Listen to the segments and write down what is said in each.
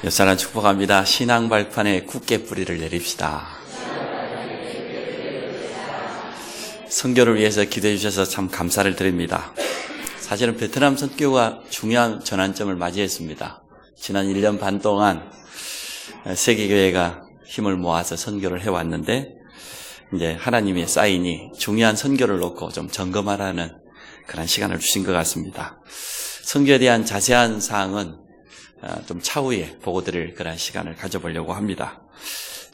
옆사람 축복합니다. 신앙 발판에 굳게 뿌리를 내립시다. 선교를 위해서 기도해 주셔서 참 감사를 드립니다. 사실은 베트남 선교가 중요한 전환점을 맞이했습니다. 지난 1년 반 동안 세계교회가 힘을 모아서 선교를 해왔는데 이제 하나님의 사인이 중요한 선교를 놓고 좀 점검하라는 그런 시간을 주신 것 같습니다. 선교에 대한 자세한 사항은 좀 차후에 보고 드릴 그런 시간을 가져보려고 합니다.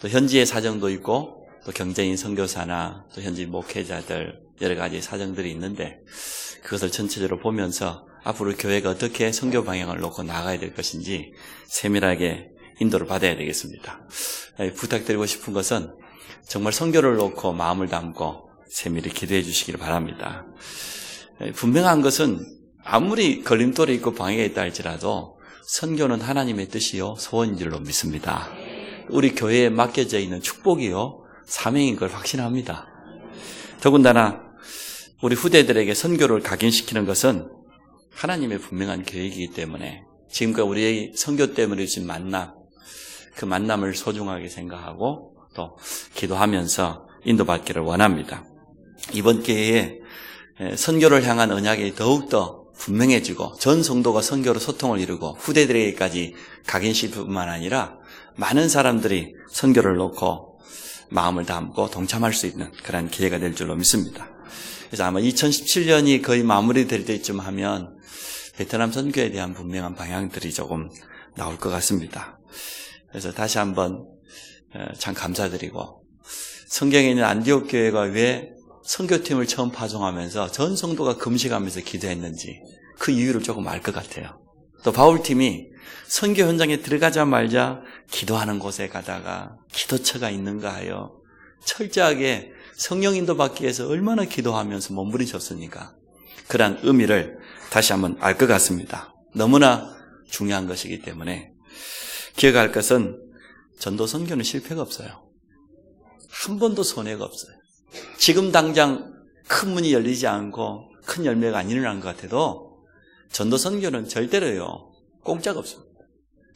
또 현지의 사정도 있고 또 경제인 선교사나 또 현지 목회자들 여러 가지 사정들이 있는데 그것을 전체적으로 보면서 앞으로 교회가 어떻게 선교 방향을 놓고 나가야 될 것인지 세밀하게 인도를 받아야 되겠습니다. 부탁드리고 싶은 것은 정말 선교를 놓고 마음을 담고 세밀히 기도해 주시길 바랍니다. 분명한 것은 아무리 걸림돌이 있고 방해가 있다 할지라도 선교는 하나님의 뜻이요 소원인 줄로 믿습니다. 우리 교회에 맡겨져 있는 축복이요 사명인 걸 확신합니다. 더군다나 우리 후대들에게 선교를 각인시키는 것은 하나님의 분명한 계획이기 때문에 지금까지 우리의 선교 때문에 주신 만남, 그 만남을 소중하게 생각하고 또 기도하면서 인도받기를 원합니다. 이번 기회에 선교를 향한 언약이 더욱더 분명해지고 전 성도가 선교로 소통을 이루고 후대들에게까지 각인시킬 뿐만 아니라 많은 사람들이 선교를 놓고 마음을 담고 동참할 수 있는 그런 기회가 될 줄로 믿습니다. 그래서 아마 2017년이 거의 마무리될 때쯤 하면 베트남 선교에 대한 분명한 방향들이 조금 나올 것 같습니다. 그래서 다시 한번 참 감사드리고 성경에 있는 안디옥 교회가 왜 선교팀을 처음 파송하면서 전 성도가 금식하면서 기도했는지 그 이유를 조금 알 것 같아요. 또 바울팀이 선교 현장에 들어가자마자 기도하는 곳에 가다가 기도처가 있는가 하여 철저하게 성령 인도 받기 위해서 얼마나 기도하면서 몸부림쳤습니까? 그러한 의미를 다시 한번 알 것 같습니다. 너무나 중요한 것이기 때문에 기억할 것은 전도 선교는 실패가 없어요. 한 번도 손해가 없어요. 지금 당장 큰 문이 열리지 않고 큰 열매가 안 일어난 것 같아도 전도 선교는 절대로요 공짜가 없습니다.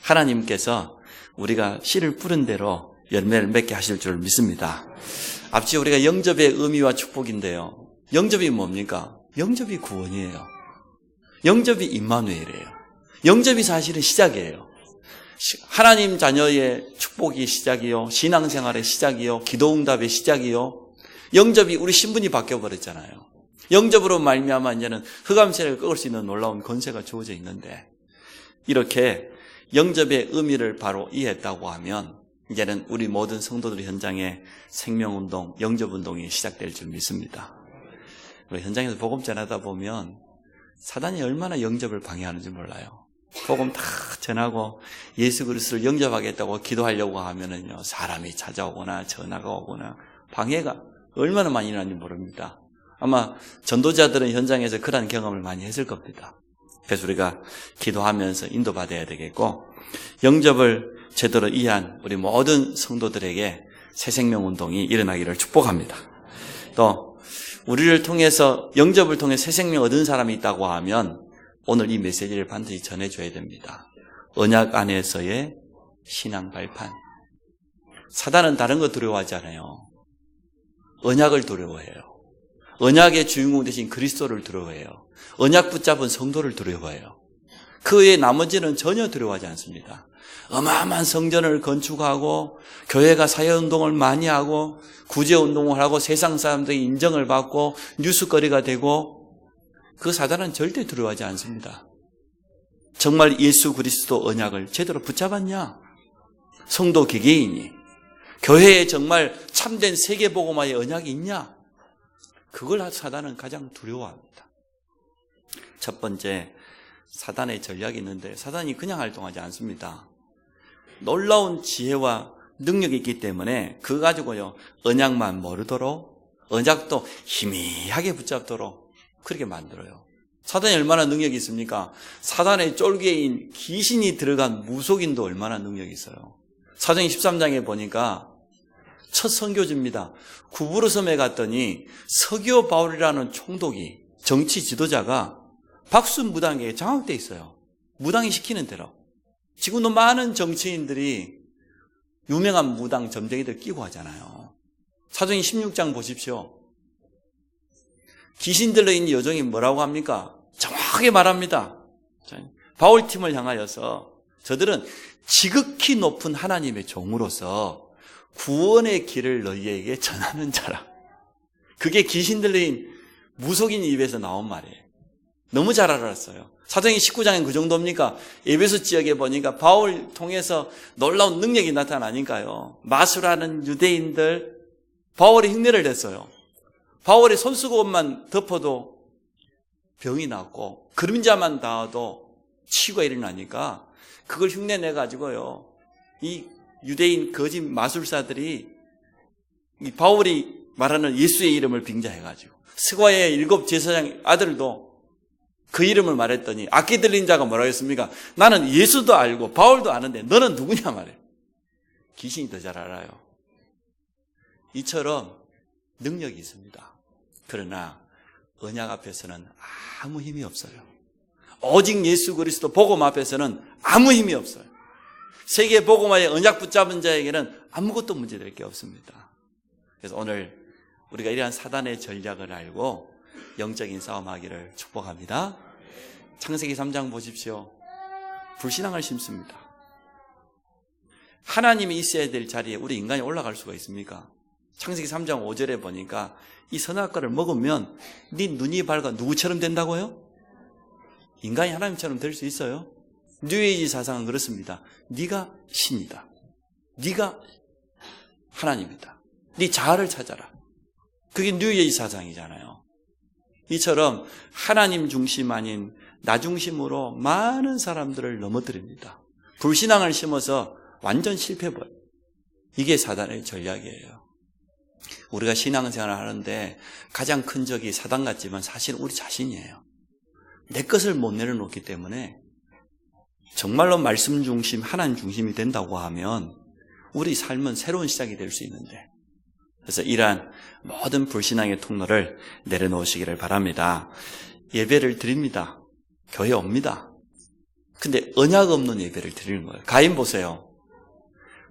하나님께서 우리가 씨를 뿌린 대로 열매를 맺게 하실 줄 믿습니다. 앞서 우리가 영접의 의미와 축복인데요. 영접이 뭡니까? 영접이 구원이에요. 영접이 임마누엘이에요. 영접이 사실은 시작이에요. 하나님 자녀의 축복이 시작이요, 신앙생활의 시작이요, 기도응답의 시작이요. 영접이 우리 신분이 바뀌어버렸잖아요. 영접으로 말미암아 이제는 흑암세를 꺾을 수 있는 놀라운 권세가 주어져 있는데 이렇게 영접의 의미를 바로 이해했다고 하면 이제는 우리 모든 성도들 현장에 생명운동, 영접운동이 시작될 줄 믿습니다. 현장에서 복음 전하다 보면 사단이 얼마나 영접을 방해하는지 몰라요. 복음 다 전하고 예수 그리스도를 영접하겠다고 기도하려고 하면은요 사람이 찾아오거나 전화가 오거나 방해가 얼마나 많이 일어나는지 모릅니다. 아마 전도자들은 현장에서 그런 경험을 많이 했을 겁니다. 그래서 우리가 기도하면서 인도받아야 되겠고 영접을 제대로 이해한 우리 모든 성도들에게 새 생명 운동이 일어나기를 축복합니다. 또 우리를 통해서 영접을 통해 새 생명 얻은 사람이 있다고 하면 오늘 이 메시지를 반드시 전해줘야 됩니다. 언약 안에서의 신앙 발판. 사단은 다른 거 두려워하지 않아요. 언약을 두려워해요. 언약의 주인공 대신 그리스도를 두려워해요. 언약 붙잡은 성도를 두려워해요. 그 외에 나머지는 전혀 두려워하지 않습니다. 어마어마한 성전을 건축하고 교회가 사회운동을 많이 하고 구제운동을 하고 세상 사람들이 인정을 받고 뉴스거리가 되고 그 사단은 절대 두려워하지 않습니다. 정말 예수 그리스도 언약을 제대로 붙잡았냐? 성도 개개인이 교회에 정말 참된 세계복음화의 언약이 있냐? 그걸 사단은 가장 두려워합니다. 첫 번째, 사단의 전략이 있는데 사단이 그냥 활동하지 않습니다. 놀라운 지혜와 능력이 있기 때문에 그거 가지고요 언약만 모르도록 언약도 희미하게 붙잡도록 그렇게 만들어요. 사단이 얼마나 능력이 있습니까? 사단의 쫄개인 귀신이 들어간 무속인도 얼마나 능력이 있어요. 사도행 13장에 보니까 첫 선교지입니다. 구부로 섬에 갔더니 서기오 바울이라는 총독이 정치 지도자가 박수 무당에게 장악돼 있어요. 무당이 시키는 대로. 지금도 많은 정치인들이 유명한 무당 점쟁이들 끼고 하잖아요. 사도행 16장 보십시오. 귀신 들려있는 여종이 뭐라고 합니까? 정확하게 말합니다. 바울팀을 향하여서 저들은 지극히 높은 하나님의 종으로서 구원의 길을 너희에게 전하는 자라. 그게 귀신 들린 무속인 입에서 나온 말이에요. 너무 잘 알았어요. 사도행 19장엔 그 정도입니까? 에베소 지역에 보니까 바울 통해서 놀라운 능력이 나타나니까요. 마술하는 유대인들, 바울이 흉내를 냈어요. 바울의 손수건만 덮어도 병이 났고 그림자만 닿아도 치유가 일어나니까 그걸 흉내내가지고요. 이 유대인 거짓 마술사들이 이 바울이 말하는 예수의 이름을 빙자해가지고 스가랴의 7 제사장 아들도 그 이름을 말했더니 악기 들린 자가 뭐라고 했습니까? 나는 예수도 알고 바울도 아는데 너는 누구냐 말해. 귀신이 더 잘 알아요. 이처럼 능력이 있습니다. 그러나 언약 앞에서는 아무 힘이 없어요. 오직 예수 그리스도 복음 앞에서는 아무 힘이 없어요. 세계 복음화의 언약 붙잡은 자에게는 아무것도 문제될 게 없습니다. 그래서 오늘 우리가 이러한 사단의 전략을 알고 영적인 싸움하기를 축복합니다. 창세기 3장 보십시오. 불신앙을 심습니다. 하나님이 있어야 될 자리에 우리 인간이 올라갈 수가 있습니까? 창세기 3장 5절에 보니까 이 선악과를 먹으면 네 눈이 밝아 누구처럼 된다고요? 인간이 하나님처럼 될 수 있어요? 뉴에이지 사상은 그렇습니다. 네가 신이다. 네가 하나님이다. 네 자아를 찾아라. 그게 뉴에이지 사상이잖아요. 이처럼 하나님 중심 아닌 나 중심으로 많은 사람들을 넘어뜨립니다. 불신앙을 심어서 완전 실패버려요. 이게 사단의 전략이에요. 우리가 신앙생활을 하는데 가장 큰 적이 사단 같지만 사실은 우리 자신이에요. 내 것을 못 내려놓기 때문에 정말로 말씀 중심, 하나님 중심이 된다고 하면 우리 삶은 새로운 시작이 될 수 있는데, 그래서 이러한 모든 불신앙의 통로를 내려놓으시기를 바랍니다. 예배를 드립니다. 교회 옵니다. 근데 언약 없는 예배를 드리는 거예요. 가인 보세요.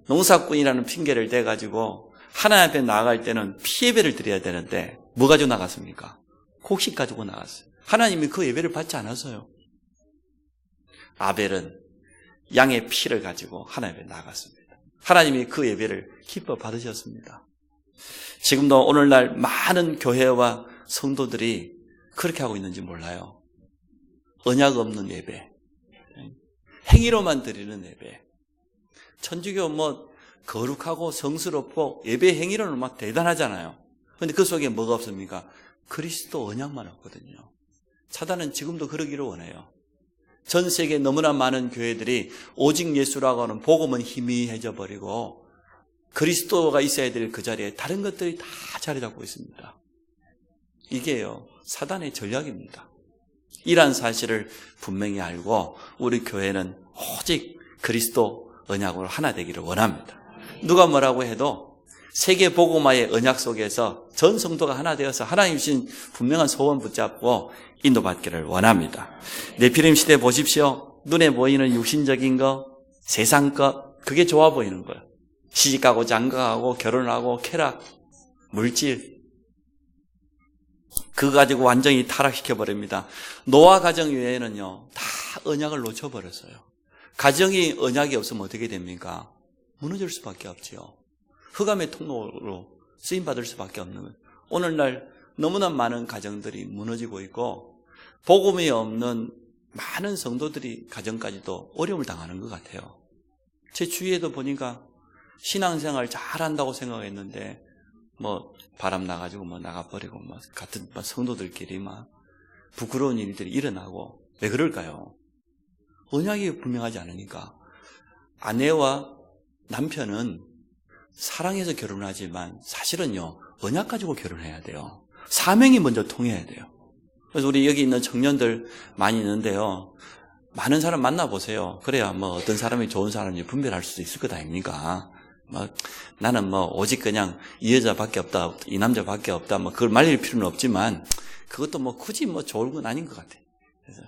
농사꾼이라는 핑계를 대가지고 하나님 앞에 나아갈 때는 피예배를 드려야 되는데 뭐 가지고 나갔습니까? 곡식 가지고 나갔어요. 하나님이 그 예배를 받지 않았어요. 아벨은 양의 피를 가지고 하나님 앞에 나갔습니다. 하나님이 그 예배를 기뻐 받으셨습니다. 지금도 오늘날 많은 교회와 성도들이 그렇게 하고 있는지 몰라요. 언약 없는 예배, 행위로만 드리는 예배. 천주교 거룩하고 성스럽고 예배 행위로는 막 대단하잖아요. 그런데 그 속에 뭐가 없습니까? 그리스도 언약만 없거든요. 사단은 지금도 그러기를 원해요. 전 세계 너무나 많은 교회들이 오직 예수라고 하는 복음은 희미해져 버리고 그리스도가 있어야 될 그 자리에 다른 것들이 다 자리 잡고 있습니다. 이게요, 사단의 전략입니다. 이러한 사실을 분명히 알고 우리 교회는 오직 그리스도 언약으로 하나 되기를 원합니다. 누가 뭐라고 해도 세계 복음화의 언약 속에서 전 성도가 하나 되어서 하나님 주신 분명한 소원 붙잡고 인도받기를 원합니다. 네피림 시대 보십시오. 눈에 보이는 육신적인 것, 세상 것, 그게 좋아 보이는 거예요. 시집가고 장가가고 결혼하고 쾌락, 물질, 그거 가지고 완전히 타락시켜버립니다. 노아 가정 외에는요, 다 언약을 놓쳐버렸어요. 가정이 언약이 없으면 어떻게 됩니까? 무너질 수밖에 없지요. 흑암의 통로로 쓰임받을 수밖에 없는 거예요. 오늘날 너무나 많은 가정들이 무너지고 있고 복음이 없는 많은 성도들이 가정까지도 어려움을 당하는 것 같아요. 제 주위에도 보니까 신앙생활 잘한다고 생각했는데 바람 나가지고 나가버리고 같은 성도들끼리 부끄러운 일들이 일어나고. 왜 그럴까요? 언약이 분명하지 않으니까. 아내와 남편은 사랑해서 결혼하지만 사실은요, 언약 가지고 결혼해야 돼요. 사명이 먼저 통해야 돼요. 그래서 우리 여기 있는 청년들 많이 있는데요, 많은 사람 만나보세요. 그래야 어떤 사람이 좋은 사람인지 분별할 수도 있을 것 아닙니까? 나는 오직 그냥 이 여자밖에 없다, 이 남자밖에 없다, 그걸 말릴 필요는 없지만 그것도 굳이 좋은 건 아닌 것 같아요. 그래서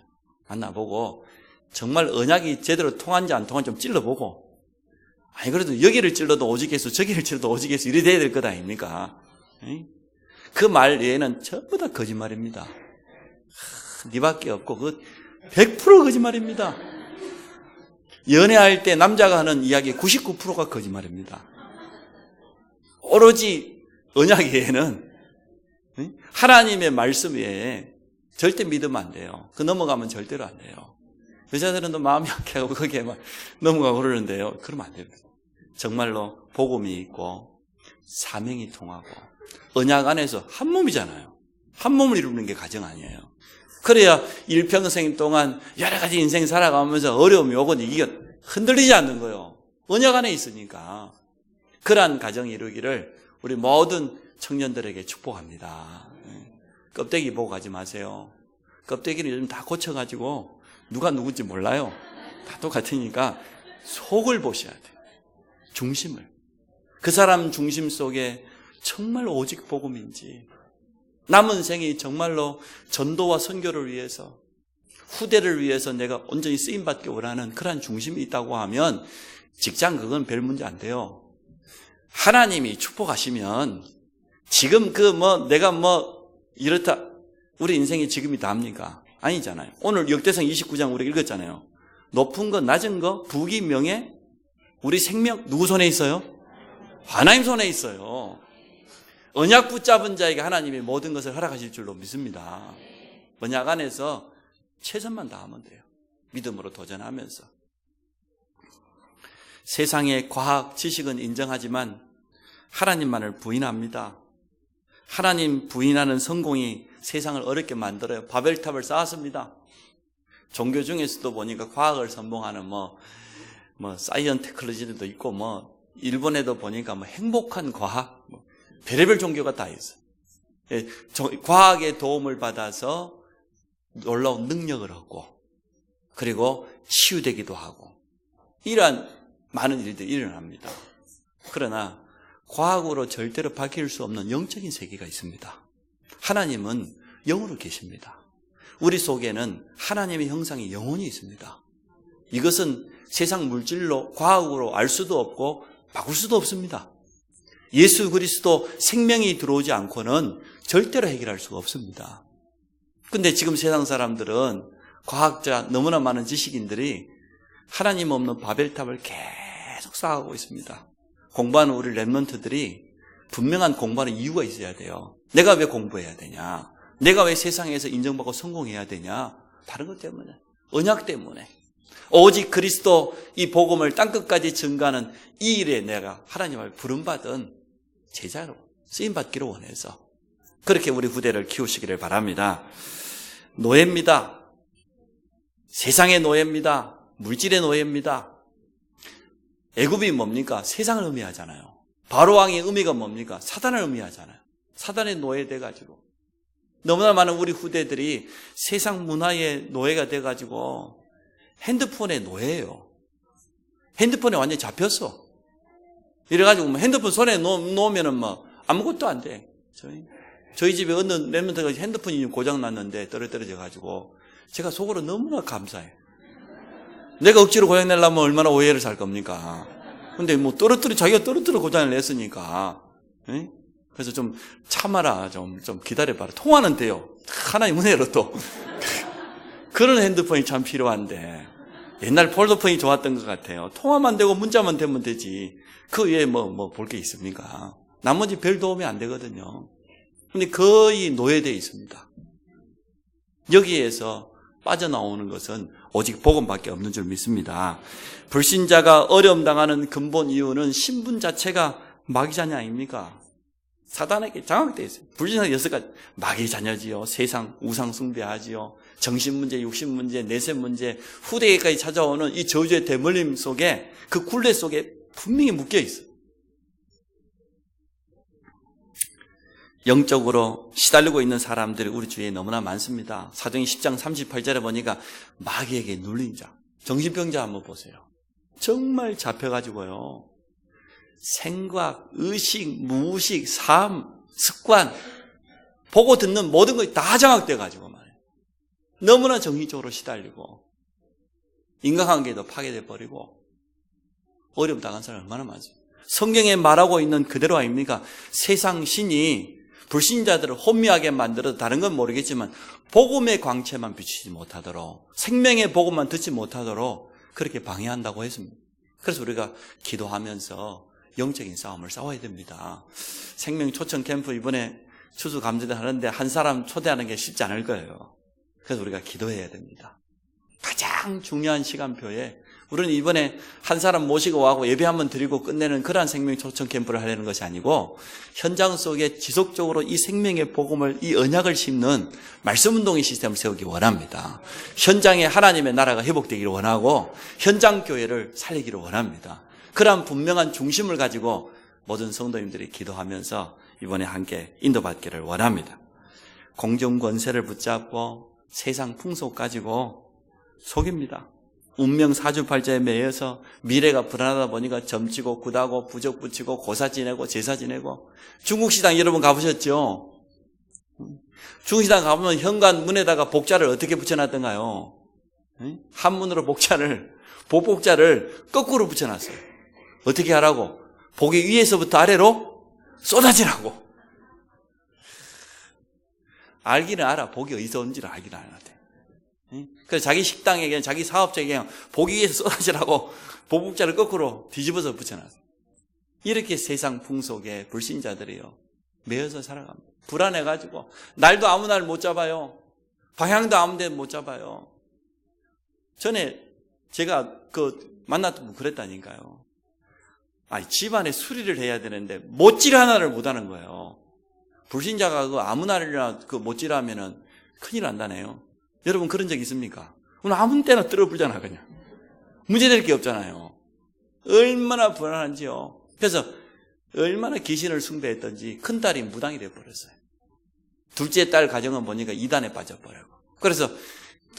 만나보고 정말 언약이 제대로 통한지 안 통한지 좀 찔러보고, 아니 그래도 여기를 찔러도 오직겠어, 저기를 찔러도 오직겠어, 이래 돼야 될 것 아닙니까? 그 말 외에는 전부 다 거짓말입니다. 니밖에 없고 그 100% 거짓말입니다. 연애할 때 남자가 하는 이야기 99%가 거짓말입니다. 오로지 언약 외에는 하나님의 말씀 외에 절대 믿으면 안 돼요. 그 넘어가면 절대로 안 돼요. 여자들은 또 마음이 약해하고 거기에 막 넘어가고 그러는데요. 그러면 안 됩니다. 정말로 복음이 있고 사명이 통하고 언약 안에서 한 몸이잖아요. 한 몸을 이루는 게 가정 아니에요. 그래야 일평생 동안 여러 가지 인생 살아가면서 어려움이 오거든 이게 흔들리지 않는 거예요. 언약 안에 있으니까. 그러한 가정 이루기를 우리 모든 청년들에게 축복합니다. 껍데기 보고 가지 마세요. 껍데기는 요즘 다 고쳐가지고 누가 누군지 몰라요. 다 똑같으니까 속을 보셔야 돼요. 중심을. 그 사람 중심 속에 정말 오직 복음인지 남은 생이 정말로 전도와 선교를 위해서 후대를 위해서 내가 온전히 쓰임받기 원하는 그런 중심이 있다고 하면 직장 그건 별 문제 안 돼요. 하나님이 축복하시면 지금 내가 이렇다 우리 인생이 지금이 다입니까? 아니잖아요. 오늘 역대상 29장 우리가 읽었잖아요. 높은 거 낮은 거 부귀 명예 우리 생명 누구 손에 있어요? 하나님 손에 있어요. 언약 붙잡은 자에게 하나님이 모든 것을 허락하실 줄로 믿습니다. 언약 안에서 최선만 다하면 돼요. 믿음으로 도전하면서. 세상의 과학 지식은 인정하지만 하나님만을 부인합니다. 하나님 부인하는 성공이 세상을 어렵게 만들어요. 바벨탑을 쌓았습니다. 종교 중에서도 보니까 과학을 선봉하는 사이언 테크놀로지도 있고 일본에도 보니까 행복한 과학 별의별 종교가 다 있어요. 과학의 도움을 받아서 놀라운 능력을 얻고 그리고 치유되기도 하고 이러한 많은 일들이 일어납니다. 그러나 과학으로 절대로 밝힐 수 없는 영적인 세계가 있습니다. 하나님은 영으로 계십니다. 우리 속에는 하나님의 형상이 영혼이 있습니다. 이것은 세상 물질로 과학으로 알 수도 없고 바꿀 수도 없습니다. 예수 그리스도 생명이 들어오지 않고는 절대로 해결할 수가 없습니다. 근데 지금 세상 사람들은 과학자 너무나 많은 지식인들이 하나님 없는 바벨탑을 계속 쌓아가고 있습니다. 공부하는 우리 랩런트들이 분명한 공부하는 이유가 있어야 돼요. 내가 왜 공부해야 되냐? 내가 왜 세상에서 인정받고 성공해야 되냐? 다른 것 때문에, 언약 때문에. 오직 그리스도 이 복음을 땅끝까지 증가하는 이 일에 내가 하나님을 부름받은 제자로 쓰임받기를 원해서 그렇게 우리 후대를 키우시기를 바랍니다. 노예입니다. 세상의 노예입니다. 물질의 노예입니다. 애굽이 뭡니까? 세상을 의미하잖아요. 바로왕의 의미가 뭡니까? 사단을 의미하잖아요. 사단의 노예돼가지고 너무나 많은 우리 후대들이 세상 문화의 노예가 돼가지고 핸드폰의 노예예요. 핸드폰에 완전히 잡혔어. 이래가지고 핸드폰 손에 놓으면은 아무것도 안 돼. 저희 집에 어느 랩런트가 핸드폰이 고장났는데 떨어져가지고 제가 속으로 너무나 감사해요. 내가 억지로 고장내려면 얼마나 오해를 살 겁니까? 근데 자기가 떨어뜨려 고장을 냈으니까. 에? 그래서 좀 참아라, 좀 기다려봐라. 통화는 돼요. 하나님 은혜로 또. 그런 핸드폰이 참 필요한데. 옛날 폴더폰이 좋았던 것 같아요. 통화만 되고 문자만 되면 되지. 그 외에 볼 게 있습니까? 나머지 별 도움이 안 되거든요. 근데 거의 노예되어 있습니다. 여기에서 빠져나오는 것은 오직 복음밖에 없는 줄 믿습니다. 불신자가 어려움 당하는 근본 이유는 신분 자체가 마귀 자녀 아닙니까? 사단에게 장악되어 있어요. 불신자가 6가지. 마귀 자녀지요. 세상 우상 숭배하지요. 정신 문제, 육신 문제, 내세 문제, 후대에까지 찾아오는 이 저주의 대물림 속에 그 굴레 속에 분명히 묶여 있어요. 영적으로 시달리고 있는 사람들이 우리 주위에 너무나 많습니다. 사도행 10장 38절에 보니까 마귀에게 눌린 자, 정신병자 한번 보세요. 정말 잡혀가지고요. 생각, 의식, 무의식, 삶, 습관, 보고 듣는 모든 것이 다 장악돼가지고 말이에요. 너무나 정신적으로 시달리고 인간관계도 파괴돼 버리고 어려움 당한 사람 얼마나 많습니까? 성경에 말하고 있는 그대로 아닙니까? 세상 신이 불신자들을 혼미하게 만들어도 다른 건 모르겠지만 복음의 광채만 비추지 못하도록, 생명의 복음만 듣지 못하도록 그렇게 방해한다고 했습니다. 그래서 우리가 기도하면서 영적인 싸움을 싸워야 됩니다. 생명 초청 캠프 이번에 추수감사대 하는데 한 사람 초대하는 게 쉽지 않을 거예요. 그래서 우리가 기도해야 됩니다. 가장 중요한 시간표에 우리는 이번에 한 사람 모시고 와고 예배 한번 드리고 끝내는 그러한 생명 초청 캠프를 하려는 것이 아니고 현장 속에 지속적으로 이 생명의 복음을, 이 언약을 심는 말씀 운동의 시스템을 세우기 원합니다. 현장에 하나님의 나라가 회복되기를 원하고 현장 교회를 살리기를 원합니다. 그러한 분명한 중심을 가지고 모든 성도님들이 기도하면서 이번에 함께 인도받기를 원합니다. 공정 권세를 붙잡고 세상 풍속 가지고 속입니다. 운명 사주팔자에 매여서 미래가 불안하다 보니까 점치고 굿하고 부적 붙이고 고사 지내고 제사 지내고. 중국 시장 여러분 가보셨죠? 중국 시장 가보면 현관 문에다가 복자를 어떻게 붙여놨던가요? 한문으로 복자를 거꾸로 붙여놨어요. 어떻게 하라고? 복이 위에서부터 아래로 쏟아지라고. 알기는 알아. 복이 어디서 온지를 알기는 알아. 그래서 자기 식당에, 자기 사업장에 복이 위에서 쏟아지라고 복복자를 거꾸로 뒤집어서 붙여놨어요. 이렇게 세상 풍속에 불신자들이요, 매여서 살아갑니다. 불안해가지고 날도 아무 날 못 잡아요. 방향도 아무 데 못 잡아요. 전에 제가 만났던 분 그랬다니까요. 집안에 수리를 해야 되는데 못질 하나를 못 하는 거예요. 불신자가 아무 날이나 못질 하면은 큰일 난다네요. 여러분 그런 적 있습니까? 오늘 아무 때나 들어불잖아 그냥. 문제될 게 없잖아요. 얼마나 불안한지요. 그래서 얼마나 귀신을 숭배했던지 큰딸이 무당이 되어버렸어요. 둘째 딸 가정은 보니까 이단에 빠져버리고. 그래서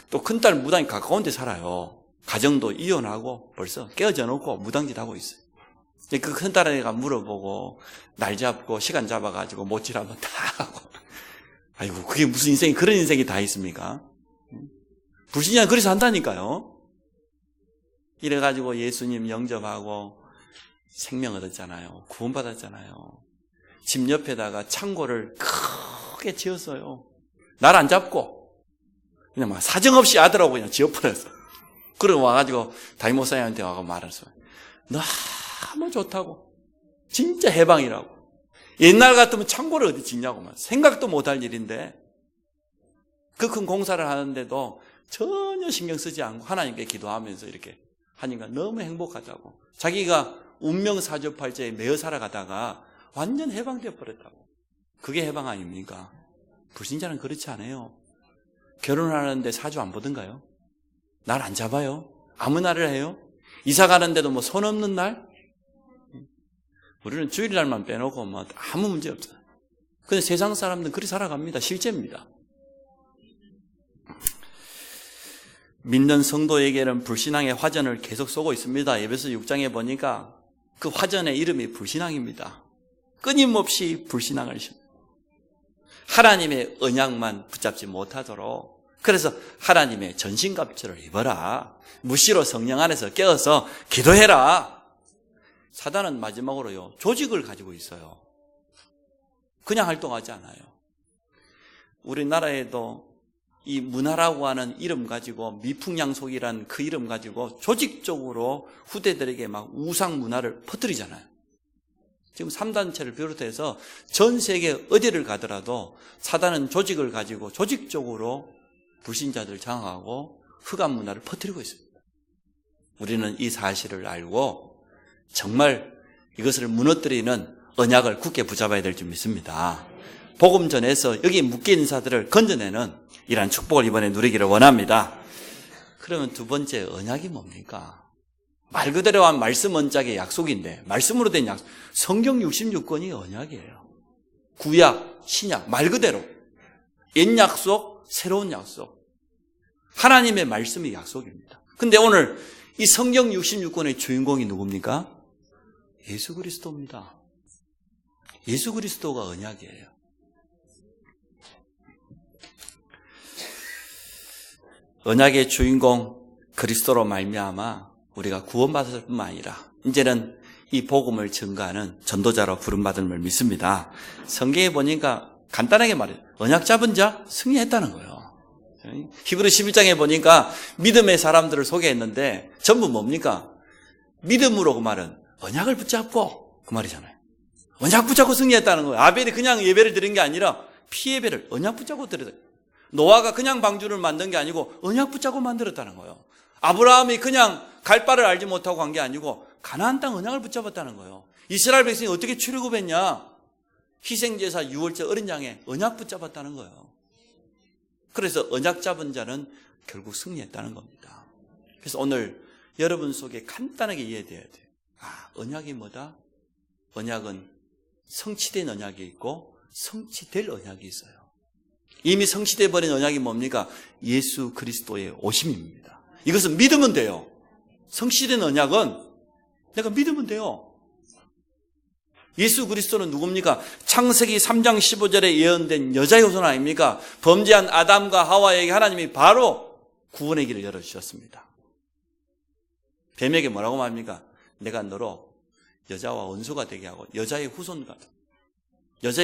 또 큰딸 무당이 가까운 데 살아요. 가정도 이혼하고 벌써 깨어져 놓고 무당짓 하고 있어요. 그 큰딸애가 물어보고 날 잡고 시간 잡아가지고 못질하면 다 하고. 아이고 그게 무슨 인생이, 그런 인생이 다 있습니까? 불신자는 그래서 한다니까요. 이래가지고 예수님 영접하고 생명 얻었잖아요. 구원받았잖아요. 집 옆에다가 창고를 크게 지었어요. 날 안 잡고 그냥 막 사정없이 아들하고 그냥 지어버렸어. 그러고 와가지고 다이모사님한테 와서 말했어요. 너무 좋다고. 진짜 해방이라고. 옛날 같으면 창고를 어디 짓냐고 막 생각도 못할 일인데 그 큰 공사를 하는데도 전혀 신경 쓰지 않고 하나님께 기도하면서 이렇게 하니까 너무 행복하다고. 자기가 운명사주팔자에 매여 살아가다가 완전 해방되어 버렸다고. 그게 해방 아닙니까? 불신자는 그렇지 않아요. 결혼하는데 사주 안 보던가요? 날 안 잡아요? 아무 날을 해요? 이사 가는데도 뭐 손 없는 날? 우리는 주일날만 빼놓고 뭐 아무 문제 없어요. 근데 세상 사람들은 그렇게 살아갑니다. 실제입니다. 믿는 성도에게는 불신앙의 화전을 계속 쏘고 있습니다. 에베소 6장에 보니까 그 화전의 이름이 불신앙입니다. 끊임없이 불신앙을 하나님의 언약만 붙잡지 못하도록. 그래서 하나님의 전신갑주를 입어라. 무시로 성령 안에서 깨어서 기도해라. 사단은 마지막으로요, 조직을 가지고 있어요. 그냥 활동하지 않아요. 우리나라에도 이 문화라고 하는 이름 가지고, 미풍양속이라는 그 이름 가지고 조직적으로 후대들에게 막 우상 문화를 퍼뜨리잖아요. 지금 3단체를 비롯해서 전 세계 어디를 가더라도 사단은 조직을 가지고 조직적으로 불신자들을 장악하고 흑암 문화를 퍼뜨리고 있습니다. 우리는 이 사실을 알고 정말 이것을 무너뜨리는 언약을 굳게 붙잡아야 될 줄 믿습니다. 복음 전에서 여기 묶인 인사들을 건져내는 이러한 축복을 이번에 누리기를 원합니다. 그러면 두 번째 언약이 뭡니까? 말 그대로 한 말씀 언약의 약속인데, 말씀으로 된 약속, 성경 66권이 언약이에요. 구약, 신약, 말 그대로 옛 약속, 새로운 약속, 하나님의 말씀이 약속입니다. 근데 오늘 이 성경 66권의 주인공이 누굽니까? 예수 그리스도입니다. 예수 그리스도가 언약이에요. 언약의 주인공, 그리스도로 말미암아 우리가 구원받을 뿐만 아니라 이제는 이 복음을 전가하는 전도자로 부름받음을 믿습니다. 성경에 보니까 간단하게 말해요. 언약 잡은 자 승리했다는 거예요. 히브리 11장에 보니까 믿음의 사람들을 소개했는데 전부 뭡니까? 믿음으로 그 말은 언약을 붙잡고 그 말이잖아요. 언약 붙잡고 승리했다는 거예요. 아벨이 그냥 예배를 드린 게 아니라 피예배를 언약 붙잡고 드렸다. 노아가 그냥 방주를 만든 게 아니고 언약 붙잡고 만들었다는 거예요. 아브라함이 그냥 갈 바를 알지 못하고 간 게 아니고 가나안 땅 언약을 붙잡았다는 거예요. 이스라엘 백성이 어떻게 출애굽했냐? 희생제사 유월절 어린 양에 언약 붙잡았다는 거예요. 그래서 언약 잡은 자는 결국 승리했다는 겁니다. 그래서 오늘 여러분 속에 간단하게 이해돼야 돼요. 언약이 뭐다? 언약은 성취된 언약이 있고 성취될 언약이 있어요. 이미 성취돼 버린 언약이 뭡니까? 예수 그리스도의 오심입니다. 이것은 믿으면 돼요. 성취된 언약은 내가 믿으면 돼요. 예수 그리스도는 누굽니까? 창세기 3장 15절에 예언된 여자의 후손 아닙니까? 범죄한 아담과 하와에게 하나님이 바로 구원의 길을 열어주셨습니다. 뱀에게 뭐라고 말합니까? 내가 너로 여자와 원수가 되게 하고 여자의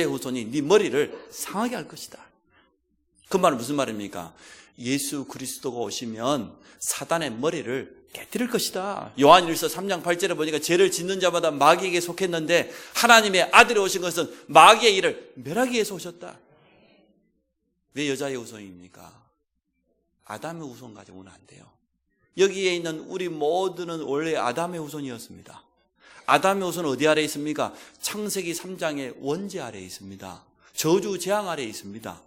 후손이 네 머리를 상하게 할 것이다. 그 말은 무슨 말입니까? 예수 그리스도가 오시면 사단의 머리를 깨뜨릴 것이다. 요한일서 3장 8절에 보니까 죄를 짓는 자마다 마귀에게 속했는데 하나님의 아들이 오신 것은 마귀의 일을 멸하기 위해서 오셨다. 왜 여자의 후손입니까? 아담의 후손 가지고는 안 돼요. 여기에 있는 우리 모두는 원래 아담의 후손이었습니다. 아담의 후손은 어디 아래에 있습니까? 창세기 3장의 원죄 아래에 있습니다. 저주 재앙 아래에 있습니다.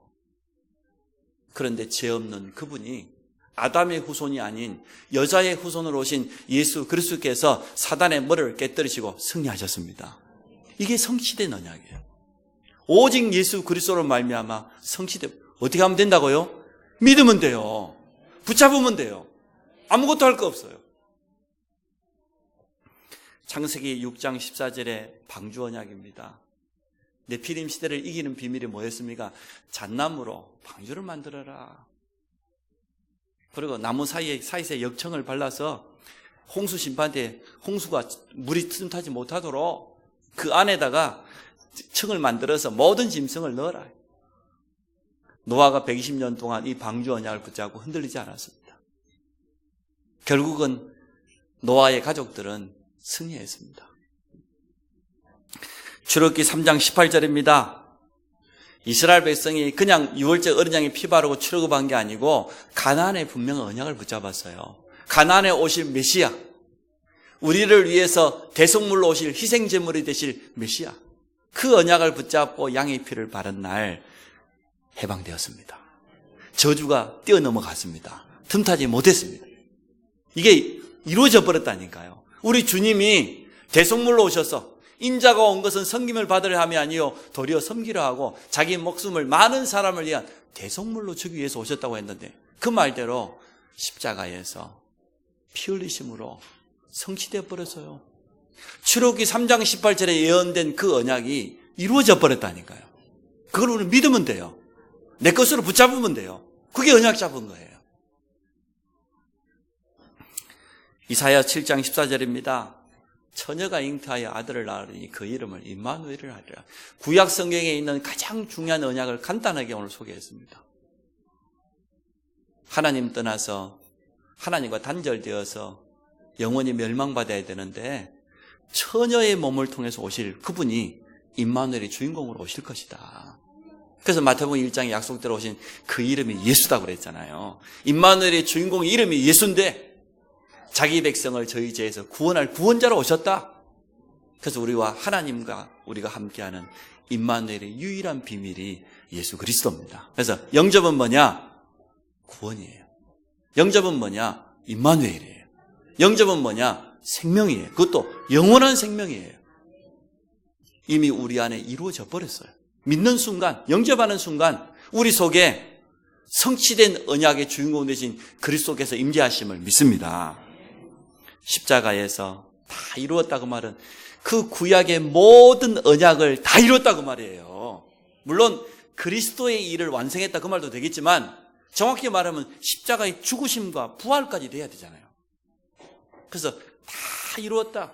그런데 죄 없는 그분이 아담의 후손이 아닌 여자의 후손으로 오신 예수 그리스도께서 사단의 머리를 깨뜨리시고 승리하셨습니다. 이게 성취된 언약이에요. 오직 예수 그리스도로 말미암아 성취된. 어떻게 하면 된다고요? 믿으면 돼요. 붙잡으면 돼요. 아무것도 할 거 없어요. 창세기 6장 14절에 방주 언약입니다. 네피림 시대를 이기는 비밀이 뭐였습니까? 잣나무로 방주를 만들어라. 그리고 나무 사이에 역청을 발라서 홍수 심판 때 홍수가 물이 틈타지 못하도록 그 안에다가 층을 만들어서 모든 짐승을 넣어라. 노아가 120년 동안 이 방주 언약을 붙잡고 흔들리지 않았습니다. 결국은 노아의 가족들은 승리했습니다. 출애굽기 3장 18절입니다. 이스라엘 백성이 그냥 유월절 어린 양에 피 바르고 출애굽한 게 아니고 가나안에 분명한 언약을 붙잡았어요. 가나안에 오실 메시아, 우리를 위해서 대속물로 오실 희생제물이 되실 메시아, 그 언약을 붙잡고 양의 피를 바른 날 해방되었습니다. 저주가 뛰어넘어갔습니다. 틈타지 못했습니다. 이게 이루어져 버렸다니까요. 우리 주님이 대속물로 오셔서 인자가 온 것은 섬김을 받으려 함이 아니요 도리어 섬기려 하고 자기 목숨을 많은 사람을 위한 대속물로 주기 위해서 오셨다고 했는데 그 말대로 십자가에서 피 흘리심으로 성취되어 버렸어요. 출애굽기 3장 18절에 예언된 그 언약이 이루어져 버렸다니까요. 그걸 우리는 믿으면 돼요. 내 것으로 붙잡으면 돼요. 그게 언약 잡은 거예요. 이사야 7장 14절입니다. 처녀가 잉태하여 아들을 낳으니 그 이름을 임마누엘을 하리라. 구약 성경에 있는 가장 중요한 언약을 간단하게 오늘 소개했습니다. 하나님 떠나서 하나님과 단절되어서 영원히 멸망받아야 되는데 처녀의 몸을 통해서 오실 그분이 임마누엘의 주인공으로 오실 것이다. 그래서 마태복음 1장에 약속대로 오신 그 이름이 예수다고 그랬잖아요. 임마누엘의 주인공 이름이 예수인데 자기 백성을 저희 죄에서 구원할 구원자로 오셨다. 그래서 우리와 하나님과 우리가 함께하는 임마누엘의 유일한 비밀이 예수 그리스도입니다. 그래서 영접은 뭐냐? 구원이에요. 영접은 뭐냐? 임마누엘이에요. 영접은 뭐냐? 생명이에요. 그것도 영원한 생명이에요. 이미 우리 안에 이루어져 버렸어요. 믿는 순간, 영접하는 순간 우리 속에 성취된 언약의 주인공 되신 그리스도께서 임재하심을 믿습니다. 십자가에서 다 이루었다고 말은 그 구약의 모든 언약을 다 이루었다고 말이에요. 물론 그리스도의 일을 완성했다 그 말도 되겠지만 정확히 말하면 십자가의 죽으심과 부활까지 돼야 되잖아요. 그래서 다 이루었다.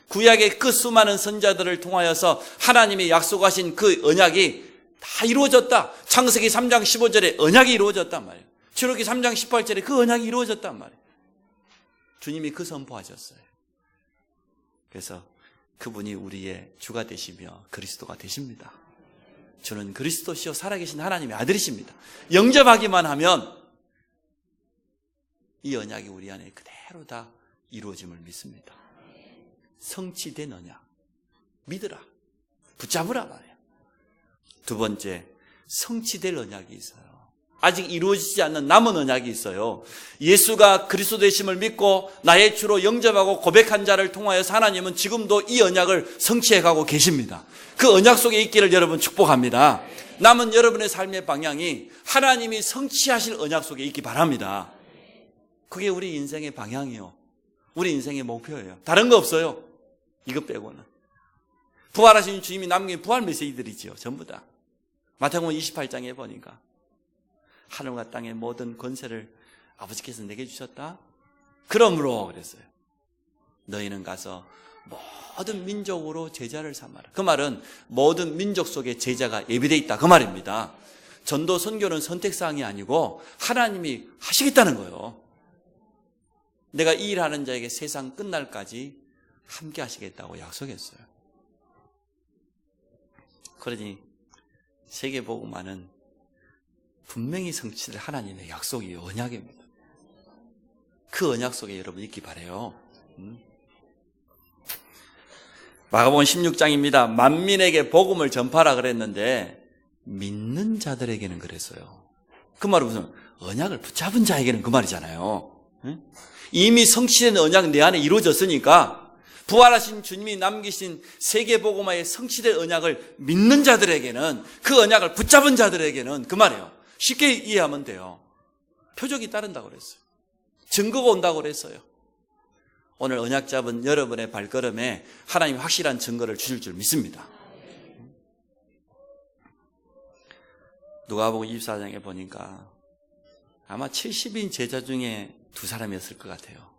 구약의 그 수많은 선자들을 통하여서 하나님이 약속하신 그 언약이 다 이루어졌다. 창세기 3장 15절에 언약이 이루어졌단 말이에요. 출애굽기 3장 18절에 그 언약이 이루어졌단 말이에요. 주님이 그 선포하셨어요. 그래서 그분이 우리의 주가 되시며 그리스도가 되십니다. 주는 그리스도시요 살아계신 하나님의 아들이십니다. 영접하기만 하면 이 언약이 우리 안에 그대로 다 이루어짐을 믿습니다. 성취된 언약 믿으라, 붙잡으라 말이에요. 두 번째, 성취될 언약이 있어요. 아직 이루어지지 않는 남은 언약이 있어요. 예수가 그리스도 되심을 믿고 나의 주로 영접하고 고백한 자를 통하여서 하나님은 지금도 이 언약을 성취해가고 계십니다. 그 언약 속에 있기를 여러분 축복합니다. 남은 여러분의 삶의 방향이 하나님이 성취하실 언약 속에 있기 바랍니다. 그게 우리 인생의 방향이요, 우리 인생의 목표예요. 다른 거 없어요. 이것 빼고는. 부활하신 주님이 남긴 부활 메시지들이지요. 전부 다. 마태복음 28장에 보니까 하늘과 땅의 모든 권세를 아버지께서 내게 주셨다. 그러므로 그랬어요. 너희는 가서 모든 민족으로 제자를 삼아라. 그 말은 모든 민족 속에 제자가 예비되어 있다. 그 말입니다. 전도 선교는 선택사항이 아니고 하나님이 하시겠다는 거예요. 내가 이 일하는 자에게 세상 끝날까지 함께 하시겠다고 약속했어요. 그러니 세계복음화는 분명히 성취될 하나님의 약속이 언약입니다. 그 언약 속에 여러분 있기 바라요. 마가복음 16장입니다. 만민에게 복음을 전파라 그랬는데 믿는 자들에게는 그랬어요. 그 말은 무슨 언약을 붙잡은 자에게는 그 말이잖아요. 이미 성취된 언약 내 안에 이루어졌으니까 부활하신 주님이 남기신 세계복음화의 성취된 언약을 믿는 자들에게는, 그 언약을 붙잡은 자들에게는 그 말이에요. 쉽게 이해하면 돼요. 표적이 따른다고 그랬어요. 증거가 온다고 그랬어요. 오늘 언약 잡은 여러분의 발걸음에 하나님이 확실한 증거를 주실 줄 믿습니다. 누가복음 24장에 보니까 아마 70인 제자 중에 2사람이었을 것 같아요.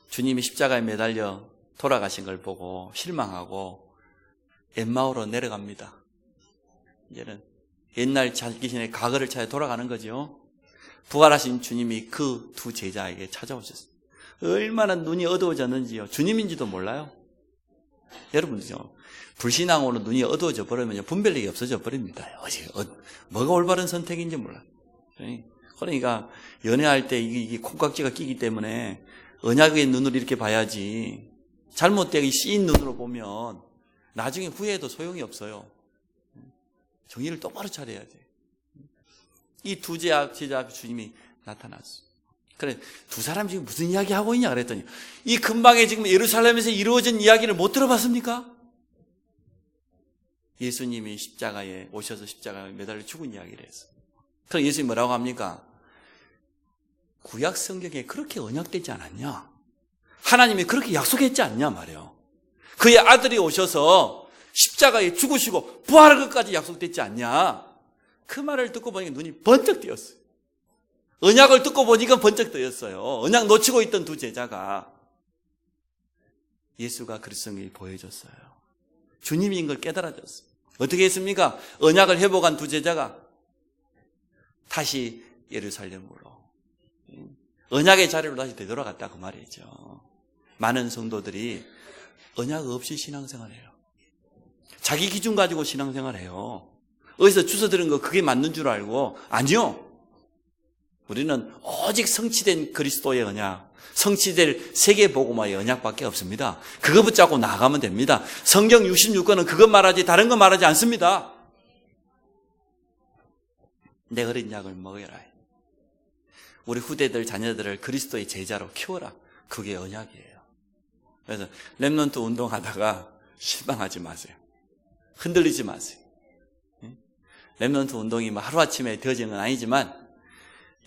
주님이 십자가에 매달려 돌아가신 걸 보고 실망하고 엠마오로 내려갑니다. 이제는 옛날 자기 전에 과거를 찾아 돌아가는 거죠. 부활하신 주님이 그 2 제자에게 찾아오셨어요. 얼마나 눈이 어두워졌는지요. 주님인지도 몰라요. 여러분들요, 불신앙으로 눈이 어두워져 버리면 분별력이 없어져 버립니다. 뭐가 올바른 선택인지 몰라요. 그러니까 연애할 때 이게 콩깍지가 끼기 때문에 언약의 눈으로 이렇게 봐야지, 잘못되게 씌인 눈으로 보면 나중에 후회해도 소용이 없어요. 정의를 똑바로 차려야 돼. 이 2 제자 주님이 나타났어요. 그래, 2사람 지금 무슨 이야기 하고 있냐 그랬더니, 이 근방에 지금 예루살렘에서 이루어진 이야기를 못 들어봤습니까? 예수님이 십자가에 오셔서 십자가에 매달려 죽은 이야기를 했어요. 그럼 예수님이 뭐라고 합니까? 구약 성경에 그렇게 언약되지 않았냐? 하나님이 그렇게 약속했지 않냐 말이에요. 그의 아들이 오셔서 십자가에 죽으시고 부활할 것까지 약속됐지 않냐? 그 말을 듣고 보니까 눈이 번쩍 뜨였어요. 언약을 듣고 보니까 번쩍 뜨였어요. 언약 놓치고 있던 2 제자가 예수가 그리스도를 보여줬어요. 주님인 걸 깨달아졌어요. 어떻게 했습니까? 언약을 회복한 2 제자가 다시 예루살렘으로, 언약의 자리로 다시 되돌아갔다 그 말이죠. 많은 성도들이 언약 없이 신앙생활해요. 자기 기준 가지고 신앙생활해요. 어디서 주워 들은 거 그게 맞는 줄 알고. 아니요. 우리는 오직 성취된 그리스도의 언약, 성취될 세계복음화의 언약밖에 없습니다. 그거 붙잡고 나아가면 됩니다. 성경 66권은 그것 말하지 다른 거 말하지 않습니다. 내 어린 양을 먹여라. 우리 후대들 자녀들을 그리스도의 제자로 키워라. 그게 언약이에요. 그래서 렘넌트 운동하다가 실망하지 마세요. 흔들리지 마세요. 렘넌트 운동이 뭐 하루아침에 되어지는 건 아니지만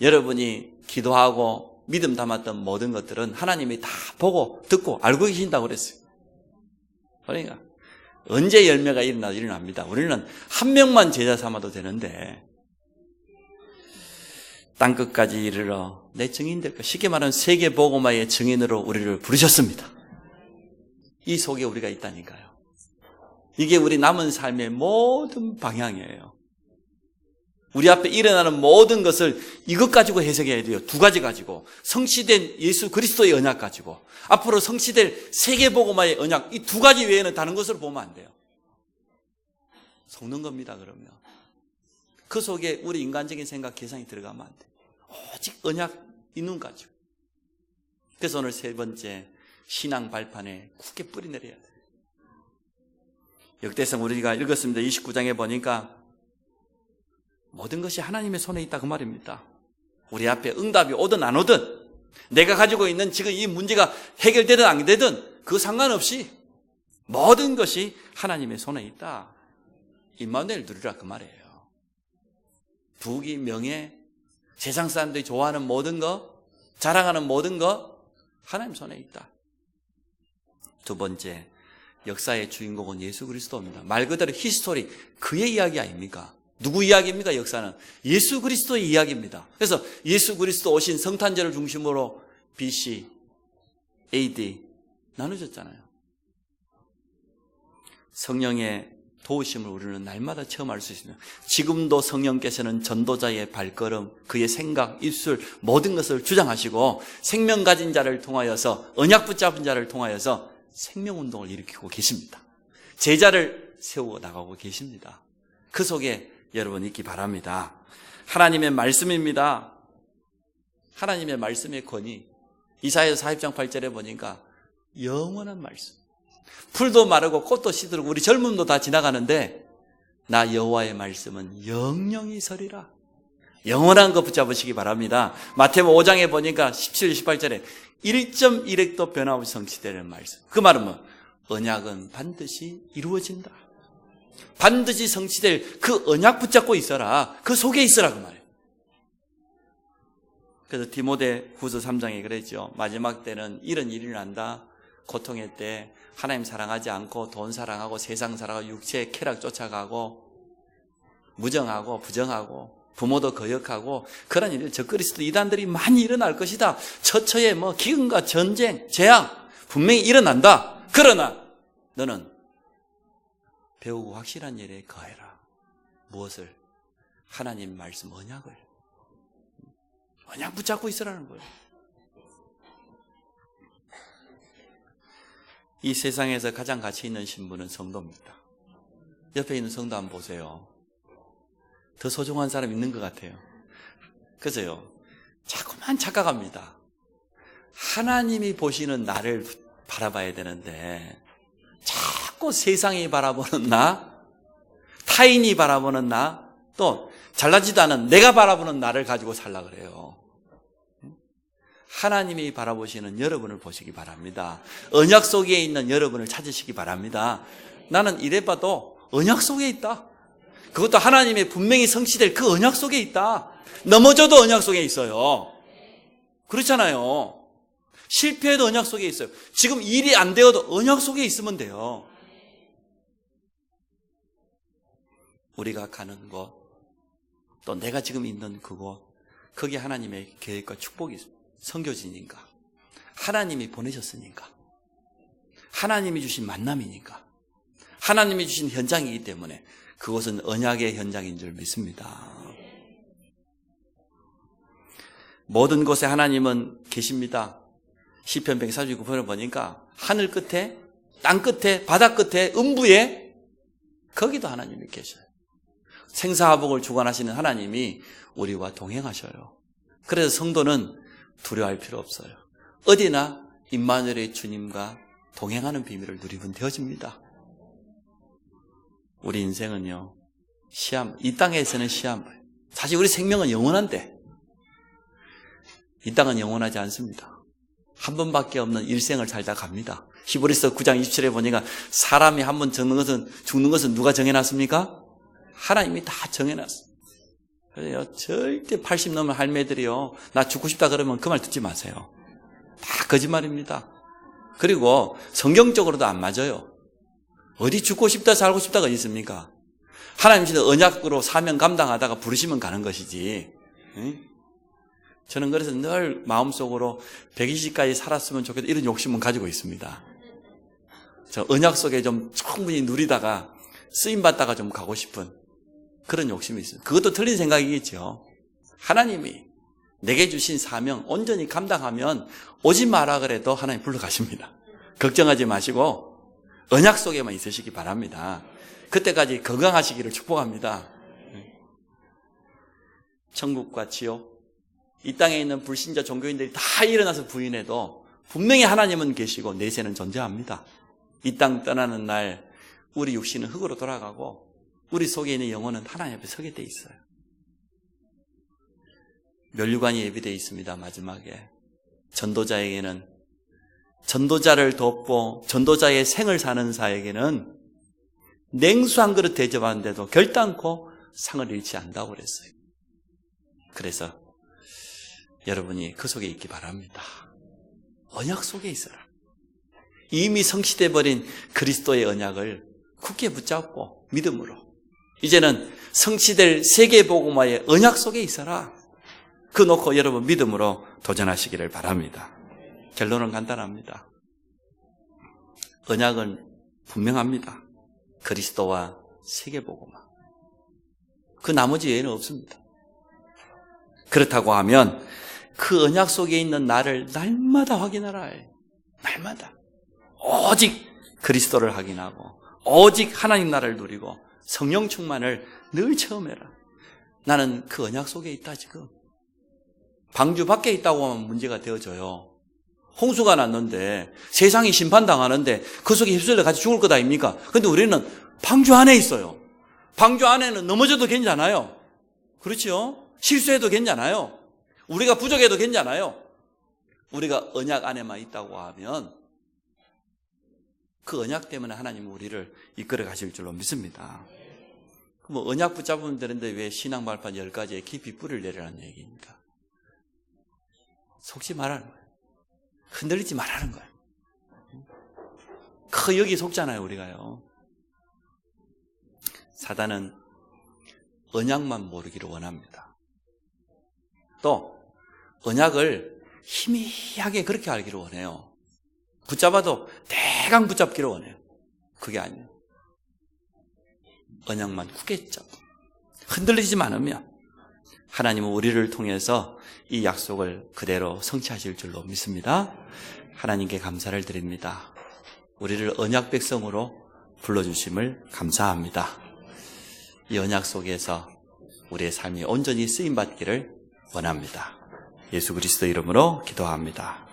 여러분이 기도하고 믿음 담았던 모든 것들은 하나님이 다 보고 듣고 알고 계신다고 그랬어요. 그러니까 언제 열매가 일어납니다. 우리는 한 명만 제자 삼아도 되는데 땅끝까지 이르러 내 증인 될까? 쉽게 말하면 세계 복음화의 증인으로 우리를 부르셨습니다. 이 속에 우리가 있다니까요. 이게 우리 남은 삶의 모든 방향이에요. 우리 앞에 일어나는 모든 것을 이것 가지고 해석해야 돼요. 두 가지 가지고. 성취된 예수 그리스도의 언약 가지고, 앞으로 성취될 세계복음화의 언약, 이 두 가지 외에는 다른 것으로 보면 안 돼요. 속는 겁니다. 그러면 그 속에 우리 인간적인 생각, 계산이 들어가면 안 돼요. 오직 언약 이 눈 가지고. 그래서 오늘 세 번째, 신앙 발판에 굳게 뿌리 내려야 돼요. 역대상 우리가 읽었습니다. 29장에 보니까 모든 것이 하나님의 손에 있다 그 말입니다. 우리 앞에 응답이 오든 안 오든, 내가 가지고 있는 지금 이 문제가 해결되든 안 되든 그 상관없이 모든 것이 하나님의 손에 있다. 임마누엘 누리라 그 말이에요. 부귀, 명예, 세상 사람들이 좋아하는 모든 것, 자랑하는 모든 것 하나님 손에 있다. 두 번째, 역사의 주인공은 예수 그리스도입니다. 말 그대로 히스토리, 그의 이야기 아닙니까? 누구 이야기입니까? 역사는 예수 그리스도의 이야기입니다. 그래서 예수 그리스도 오신 성탄절을 중심으로 BC, AD 나눠졌잖아요. 성령의 도우심을 우리는 날마다 체험할 수 있습니다. 지금도 성령께서는 전도자의 발걸음, 그의 생각, 입술 모든 것을 주장하시고 생명 가진 자를 통하여서, 언약 붙잡은 자를 통하여서 생명운동을 일으키고 계십니다. 제자를 세우고 나가고 계십니다. 그 속에 여러분 있기 바랍니다. 하나님의 말씀입니다. 하나님의 말씀의 권위. 이사야서 40장 8절에 보니까 영원한 말씀. 풀도 마르고 꽃도 시들고 우리 젊음도 다 지나가는데 나 여호와의 말씀은 영영이 서리라. 영원한 거 붙잡으시기 바랍니다. 마태복음 5장에 보니까 17, 18절에 1.1획도 변함없이 성취되는 말씀. 그 말은 뭐? 언약은 반드시 이루어진다. 반드시 성취될 그 언약 붙잡고 있어라. 그 속에 있어라 그 말이에요. 그래서 디모데 후서 3장에 그랬죠. 마지막 때는 이런 일이 난다. 고통의 때 하나님 사랑하지 않고 돈 사랑하고 세상 사랑하고 육체의 쾌락 쫓아가고 무정하고 부정하고 부모도 거역하고 그런 일을 적그리스도 이단들이 많이 일어날 것이다. 처처에 뭐 기근과 전쟁, 재앙 분명히 일어난다. 그러나 너는 배우고 확실한 일에 거해라. 무엇을? 하나님 말씀 언약을. 언약 붙잡고 있으라는 거예요. 이 세상에서 가장 가치 있는 신분은 성도입니다. 옆에 있는 성도 한번 보세요. 더 소중한 사람 있는 것 같아요. 그래서요, 자꾸만 착각합니다. 하나님이 보시는 나를 바라봐야 되는데 자꾸 세상이 바라보는 나, 타인이 바라보는 나, 또 잘나지도 않은 내가 바라보는 나를 가지고 살라 그래요. 하나님이 바라보시는 여러분을 보시기 바랍니다. 언약 속에 있는 여러분을 찾으시기 바랍니다. 나는 이래봐도 언약 속에 있다. 그것도 하나님의 분명히 성취될 그 언약 속에 있다. 넘어져도 언약 속에 있어요. 그렇잖아요. 실패해도 언약 속에 있어요. 지금 일이 안 되어도 언약 속에 있으면 돼요. 우리가 가는 곳, 또 내가 지금 있는 그곳, 거기에 하나님의 계획과 축복이 있습니다. 선교지니까, 하나님이 보내셨으니까, 하나님이 주신 만남이니까, 하나님이 주신 현장이기 때문에 그곳은 언약의 현장인 줄 믿습니다. 모든 곳에 하나님은 계십니다. 시편 149편을 보니까 하늘 끝에, 땅 끝에, 바다 끝에, 음부에 거기도 하나님이 계셔요. 생사화복을 주관하시는 하나님이 우리와 동행하셔요. 그래서 성도는 두려워할 필요 없어요. 어디나 임마누엘의 주님과 동행하는 비밀을 누리면 되어집니다. 우리 인생은요, 시험, 이 땅에서는 시험. 사실 우리 생명은 영원한데 이 땅은 영원하지 않습니다. 한 번밖에 없는 일생을 살다 갑니다. 히브리서 9장 27에 보니까 사람이 한 번 죽는 것은 누가 정해놨습니까? 하나님이 다 정해놨어요. 그래요. 절대 80 넘은 할매들이요, 나 죽고 싶다 그러면 그 말 듣지 마세요. 다 거짓말입니다. 그리고 성경적으로도 안 맞아요. 어디 죽고 싶다 살고 싶다가 어디 있습니까? 하나님 주신 언약으로 사명 감당하다가 부르시면 가는 것이지. 응? 저는 그래서 늘 마음속으로 120까지 살았으면 좋겠다 이런 욕심은 가지고 있습니다. 저 언약 속에 좀 충분히 누리다가 쓰임받다가 좀 가고 싶은 그런 욕심이 있어요. 그것도 틀린 생각이겠죠. 하나님이 내게 주신 사명 온전히 감당하면 오지 마라 그래도 하나님 불러가십니다. 걱정하지 마시고 언약 속에만 있으시기 바랍니다. 그때까지 건강하시기를 축복합니다. 천국과 지옥, 이 땅에 있는 불신자 종교인들이 다 일어나서 부인해도 분명히 하나님은 계시고 내세는 존재합니다. 이 땅 떠나는 날 우리 육신은 흙으로 돌아가고 우리 속에 있는 영혼은 하나님 앞에 서게 돼 있어요. 면류관이 예비되어 있습니다. 마지막에 전도자에게는, 전도자를 돕고 전도자의 생을 사는 자에게는 냉수 한 그릇 대접하는데도 결단코 상을 잃지 않는다고 그랬어요. 그래서 여러분이 그 속에 있기 바랍니다. 언약 속에 있어라. 이미 성취돼 버린 그리스도의 언약을 굳게 붙잡고 믿음으로 이제는 성취될 세계복음화의 언약 속에 있어라. 그 놓고 여러분 믿음으로 도전하시기를 바랍니다. 결론은 간단합니다. 언약은 분명합니다. 그리스도와 세계복음화. 그 나머지 외에는 없습니다. 그렇다고 하면 그 언약 속에 있는 나를 날마다 확인하라. 날마다. 오직 그리스도를 확인하고 오직 하나님 나라를 누리고 성령 충만을 늘 체험해라. 나는 그 언약 속에 있다 지금. 방주 밖에 있다고 하면 문제가 되어져요. 홍수가 났는데 세상이 심판당하는데 그 속에 휩쓸려 같이 죽을 것 아닙니까? 근데 우리는 방주 안에 있어요. 방주 안에는 넘어져도 괜찮아요. 그렇죠? 실수해도 괜찮아요. 우리가 부족해도 괜찮아요. 우리가 언약 안에만 있다고 하면 그 언약 때문에 하나님은 우리를 이끌어 가실 줄로 믿습니다. 그럼 언약 붙잡으면 되는데 왜 신앙 발판 10가지에 깊이 뿌리를 내리라는 얘기입니까? 속지 말라는 거예요. 흔들리지 말라는 거예요. 여기 속잖아요, 우리가요. 사단은 언약만 모르기를 원합니다. 또 언약을 희미하게 그렇게 알기를 원해요. 붙잡아도 대강 붙잡기를 원해요. 그게 아니에요. 언약만 굳게 잡고 흔들리지 않으면 하나님은 우리를 통해서 이 약속을 그대로 성취하실 줄로 믿습니다. 하나님께 감사를 드립니다. 우리를 언약 백성으로 불러주심을 감사합니다. 이 언약 속에서 우리의 삶이 온전히 쓰임받기를 원합니다. 예수 그리스도 이름으로 기도합니다.